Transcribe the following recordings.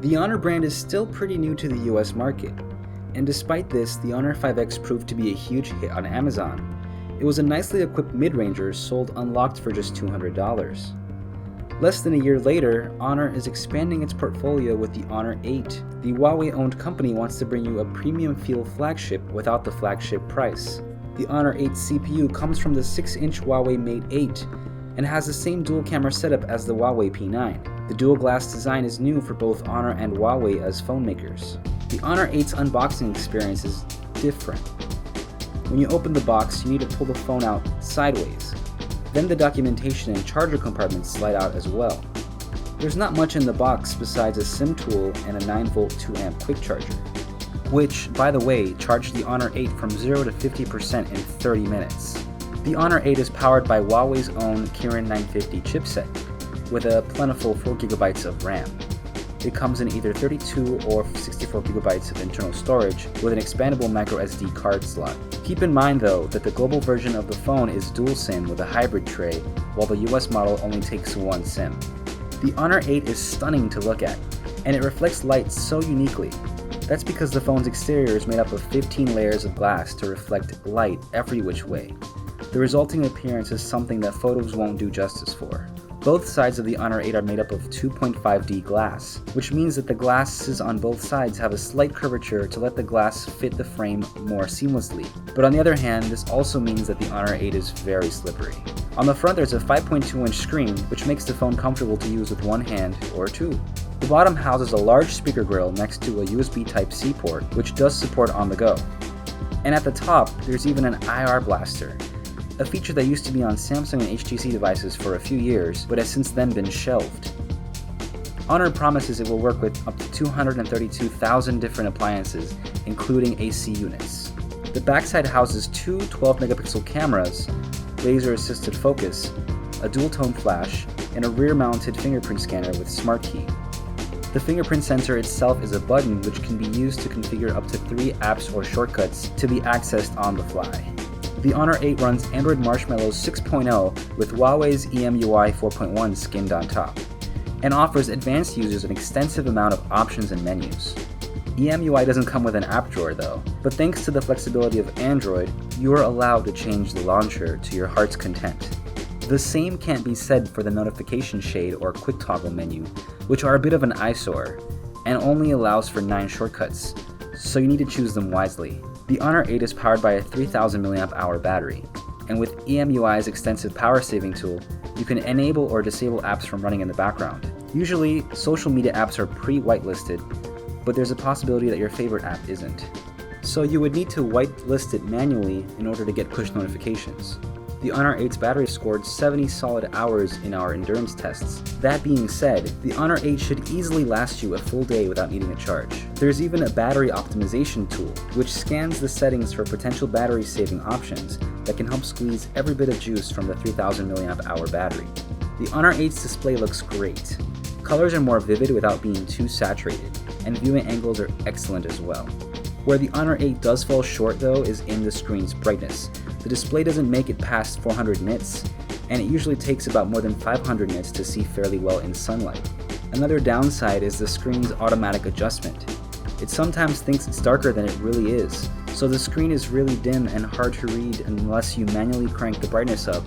The Honor brand is still pretty new to the US market, and despite this, the Honor 5X proved to be a huge hit on Amazon. It was a nicely equipped mid-ranger sold unlocked for just $200. Less than a year later, Honor is expanding its portfolio with the Honor 8. The Huawei-owned company wants to bring you a premium feel flagship without the flagship price. The Honor 8 CPU comes from the 6-inch Huawei Mate 8 and has the same dual camera setup as the Huawei P9. The dual glass design is new for both Honor and Huawei as phone makers. The Honor 8's unboxing experience is different. When you open the box, you need to pull the phone out sideways. Then the documentation and charger compartments slide out as well. There's not much in the box besides a SIM tool and a 9V 2A quick charger, which, by the way, charged the Honor 8 from 0 to 50% in 30 minutes. The Honor 8 is powered by Huawei's own Kirin 950 chipset, with a plentiful 4GB of RAM. It comes in either 32 or 64GB of internal storage with an expandable microSD card slot. Keep in mind though that the global version of the phone is dual SIM with a hybrid tray, while the US model only takes one SIM. The Honor 8 is stunning to look at, and it reflects light so uniquely. That's because the phone's exterior is made up of 15 layers of glass to reflect light every which way. The resulting appearance is something that photos won't do justice for. Both sides of the Honor 8 are made up of 2.5D glass, which means that the glasses on both sides have a slight curvature to let the glass fit the frame more seamlessly. But on the other hand, this also means that the Honor 8 is very slippery. On the front there's a 5.2-inch screen, which makes the phone comfortable to use with one hand or two. The bottom houses a large speaker grill next to a USB Type-C port, which does support on the go. And at the top, there's even an IR blaster, a feature that used to be on Samsung and HTC devices for a few years, but has since then been shelved. Honor promises it will work with up to 232,000 different appliances, including AC units. The backside houses two 12-megapixel cameras, laser-assisted focus, a dual-tone flash, and a rear-mounted fingerprint scanner with Smart Key. The fingerprint sensor itself is a button which can be used to configure up to 3 apps or shortcuts to be accessed on the fly. The Honor 8 runs Android Marshmallow 6.0 with Huawei's EMUI 4.1 skinned on top, and offers advanced users an extensive amount of options and menus. EMUI doesn't come with an app drawer though, but thanks to the flexibility of Android, you are allowed to change the launcher to your heart's content. The same can't be said for the notification shade or quick toggle menu, which are a bit of an eyesore, and only allows for 9 shortcuts, so you need to choose them wisely. The Honor 8 is powered by a 3000 mAh battery, and with EMUI's extensive power saving tool, you can enable or disable apps from running in the background. Usually, social media apps are pre-whitelisted, but there's a possibility that your favorite app isn't. So you would need to whitelist it manually in order to get push notifications. The Honor 8's battery scored 70 solid hours in our endurance tests. That being said, the Honor 8 should easily last you a full day without needing a charge. There's even a battery optimization tool, which scans the settings for potential battery saving options that can help squeeze every bit of juice from the 3000 mAh battery. The Honor 8's display looks great. Colors are more vivid without being too saturated, and viewing angles are excellent as well. Where the Honor 8 does fall short though is in the screen's brightness. The display doesn't make it past 400 nits, and it usually takes about more than 500 nits to see fairly well in sunlight. Another downside is the screen's automatic adjustment. It sometimes thinks it's darker than it really is, so the screen is really dim and hard to read unless you manually crank the brightness up.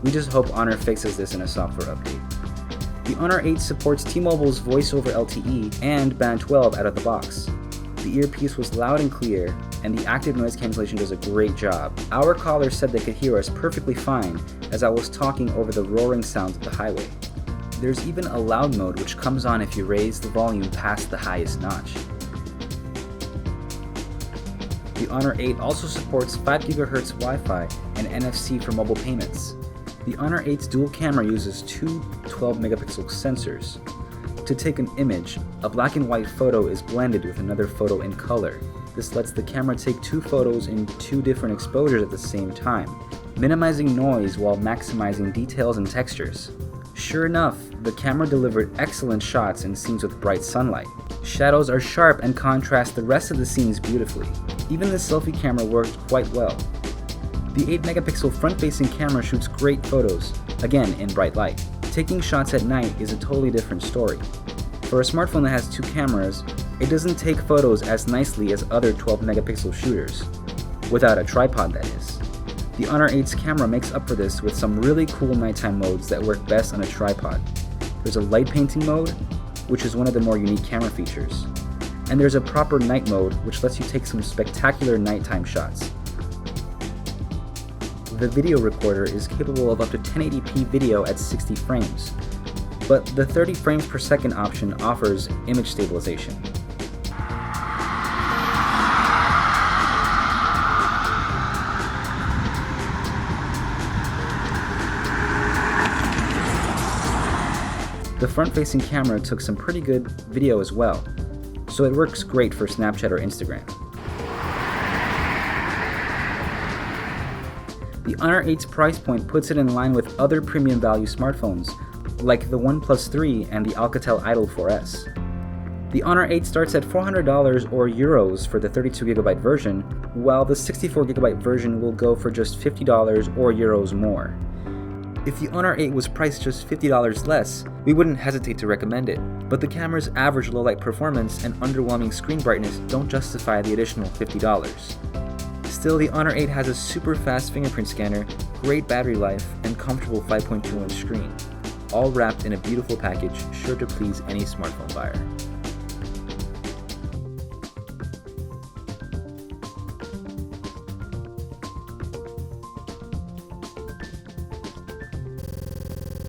We just hope Honor fixes this in a software update. The Honor 8 supports T-Mobile's Voice over LTE and Band 12 out of the box. The earpiece was loud and clear, and the active noise cancellation does a great job. Our callers said they could hear us perfectly fine as I was talking over the roaring sounds of the highway. There's even a loud mode which comes on if you raise the volume past the highest notch. The Honor 8 also supports 5 GHz Wi-Fi and NFC for mobile payments. The Honor 8's dual camera uses two 12-megapixel sensors. To take an image, a black and white photo is blended with another photo in color. This lets the camera take 2 photos in 2 different exposures at the same time, minimizing noise while maximizing details and textures. Sure enough, the camera delivered excellent shots in scenes with bright sunlight. Shadows are sharp and contrast the rest of the scenes beautifully. Even the selfie camera worked quite well. The 8-megapixel front-facing camera shoots great photos, again in bright light. Taking shots at night is a totally different story. For a smartphone that has 2 cameras, it doesn't take photos as nicely as other 12-megapixel shooters, without a tripod that is. The Honor 8's camera makes up for this with some really cool nighttime modes that work best on a tripod. There's a light painting mode, which is one of the more unique camera features. And there's a proper night mode, which lets you take some spectacular nighttime shots. The video recorder is capable of up to 1080p video at 60 frames, but the 30 frames per second option offers image stabilization. The front-facing camera took some pretty good video as well, so it works great for Snapchat or Instagram. The Honor 8's price point puts it in line with other premium value smartphones, like the OnePlus 3 and the Alcatel Idol 4S. The Honor 8 starts at $400 or euros for the 32GB version, while the 64GB version will go for just $50 or euros more. If the Honor 8 was priced just $50 less, we wouldn't hesitate to recommend it, but the camera's average low-light performance and underwhelming screen brightness don't justify the additional $50. Still, the Honor 8 has a super fast fingerprint scanner, great battery life, and comfortable 5.2-inch screen, all wrapped in a beautiful package sure to please any smartphone buyer.